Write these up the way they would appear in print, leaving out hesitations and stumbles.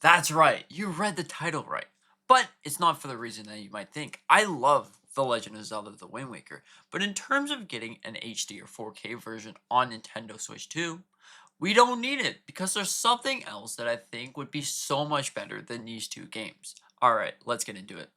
That's right, you read the title right. But it's not for the reason that you might think. I love The Legend of Zelda The Wind Waker, but in terms of getting an HD or 4K version on Nintendo Switch 2, we don't need it because there's something else that I think would be so much better than these two games. Alright, let's get into it.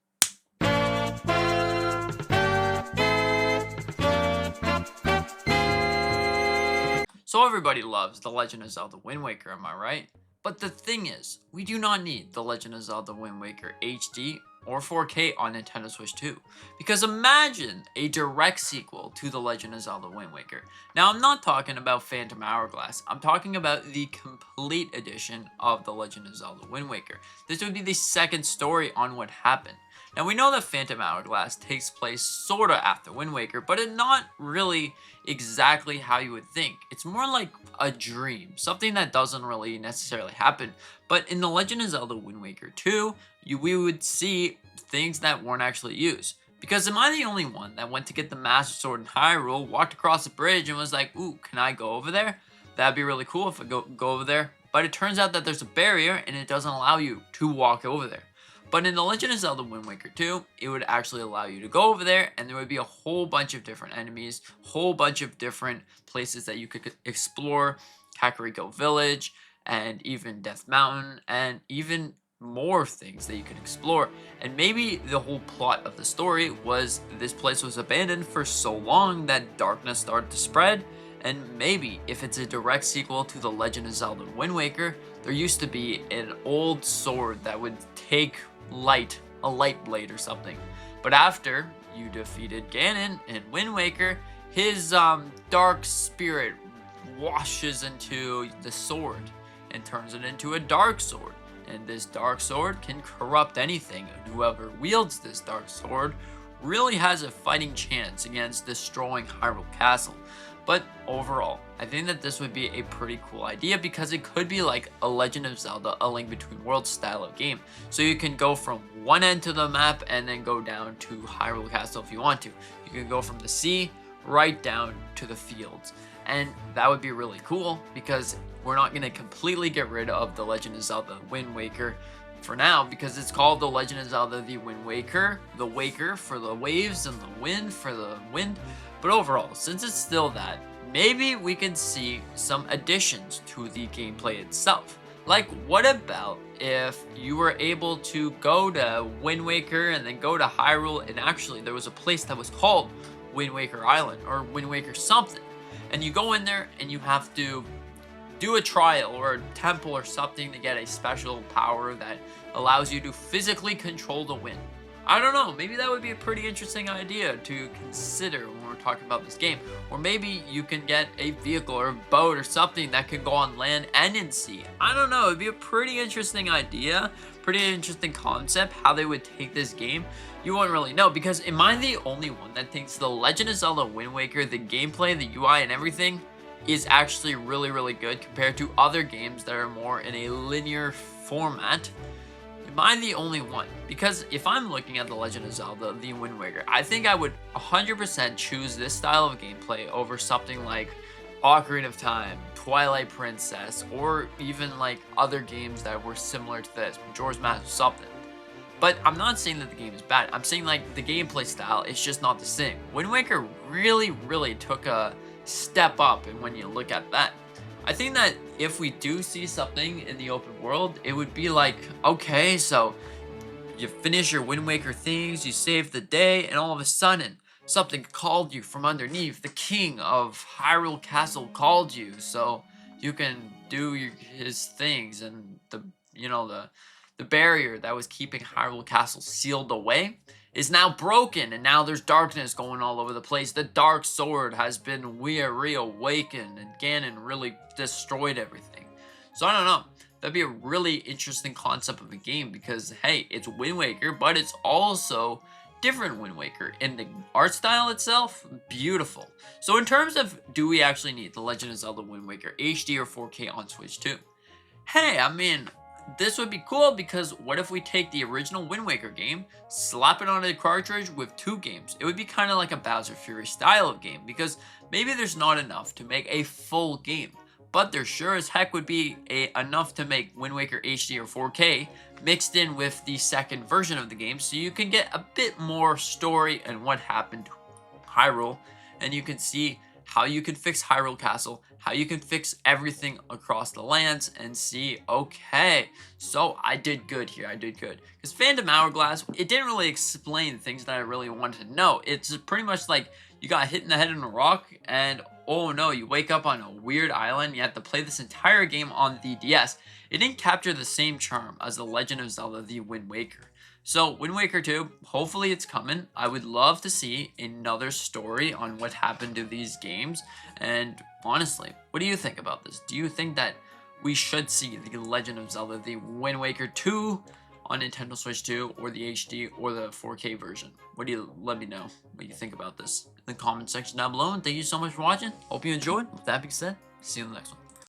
So everybody loves The Legend of Zelda Wind Waker, am I right? But the thing is, we do not need The Legend of Zelda Wind Waker HD or 4K on Nintendo Switch 2. Because imagine a direct sequel to The Legend of Zelda Wind Waker. Now I'm not talking about Phantom Hourglass, I'm talking about the complete edition of The Legend of Zelda Wind Waker. This would be the second story on what happened. Now we know that Phantom Hourglass takes place sorta after Wind Waker, but it's not really exactly how you would think. It's more like a dream, something that doesn't really necessarily happen. But in The Legend of Zelda Wind Waker 2, we would see things that weren't actually used. Because am I the only one that went to get the Master Sword in Hyrule, walked across the bridge, and was like, ooh, can I go over there? That'd be really cool if I go over there. But it turns out that there's a barrier, and it doesn't allow you to walk over there. But in The Legend of Zelda Wind Waker 2, it would actually allow you to go over there, and there would be a whole bunch of different enemies, whole bunch of different places that you could explore, Kakariko Village, and even Death Mountain, and even more things that you could explore. And maybe the whole plot of the story was this place was abandoned for so long that darkness started to spread, and maybe if it's a direct sequel to The Legend of Zelda Wind Waker, there used to be an old sword that would take light, a light blade or something. But after you defeated Ganon in Wind Waker, his dark spirit washes into the sword and turns it into a dark sword. And this dark sword can corrupt anything, and whoever wields this dark sword really has a fighting chance against destroying Hyrule Castle. But overall, I think that this would be a pretty cool idea because it could be like a Legend of Zelda, A Link Between Worlds style of game. So you can go from one end to the map and then go down to Hyrule Castle if you want to. You can go from the sea right down to the fields. And that would be really cool because we're not going to completely get rid of The Legend of Zelda Wind Waker for now because it's called The Legend of Zelda The Wind Waker. The Waker for the waves and the wind for the wind. But overall, since it's still that, maybe we can see some additions to the gameplay itself. Like, what about if you were able to go to Wind Waker and then go to Hyrule, and actually there was a place that was called Wind Waker Island, or Wind Waker something. And you go in there and you have to do a trial or a temple or something to get a special power that allows you to physically control the wind. I don't know, maybe that would be a pretty interesting idea to consider when we're talking about this game. Or maybe you can get a vehicle or a boat or something that can go on land and in sea. I don't know, it'd be a pretty interesting idea, pretty interesting concept, how they would take this game. You won't really know, because am I the only one that thinks The Legend of Zelda Wind Waker, the gameplay, the UI, and everything is actually really good compared to other games that are more in a linear format? Am I the only one? Because if I'm looking at The Legend of Zelda The Wind Waker, I think I would 100% choose this style of gameplay over something like Ocarina of Time, Twilight Princess, or even like other games that were similar to this, Majora's Mask or something. But I'm not saying that the game is bad. I'm saying like the gameplay style is just not the same. Wind Waker really took a step up, and when you look at that, I think that if we do see something in the open world, it would be like, okay, so you finish your Wind Waker things, you save the day, and all of a sudden, something called you from underneath. The king of Hyrule Castle called you, so you can do his things, and the barrier that was keeping Hyrule Castle sealed away is now broken, and now there's darkness going all over the place. The Dark Sword has been reawakened, and Ganon really destroyed everything. So I don't know. That'd be a really interesting concept of a game because, hey, it's Wind Waker, but it's also different Wind Waker. In the art style itself, beautiful. So in terms of, do we actually need The Legend of Zelda Wind Waker HD or 4K on Switch 2? Hey, I mean, this would be cool because what if we take the original Wind Waker game, slap it on a cartridge with two games? It would be kind of like a Bowser Fury style of game because maybe there's not enough to make a full game. but there sure as heck would be enough to make Wind Waker HD or 4K mixed in with the second version of the game, so you can get a bit more story and what happened to Hyrule, and you can see how you can fix Hyrule Castle, how you can fix everything across the lands, and see, okay, so I did good here, I did good. Because Phantom Hourglass, it didn't really explain things that I really wanted to know. It's pretty much like you got hit in the head in a rock, and oh no, you wake up on a weird island, you have to play this entire game on the DS. It didn't capture the same charm as The Legend of Zelda The Wind Waker. So, Wind Waker 2, hopefully it's coming. I would love to see another story on what happened to these games. And honestly, what do you think about this? Do you think that we should see The Legend of Zelda The Wind Waker 2 on Nintendo Switch 2, or the HD, or the 4K version? What do you, let me know what you think about this in the comment section down below. And thank you so much for watching. Hope you enjoyed. With that being said, see you in the next one.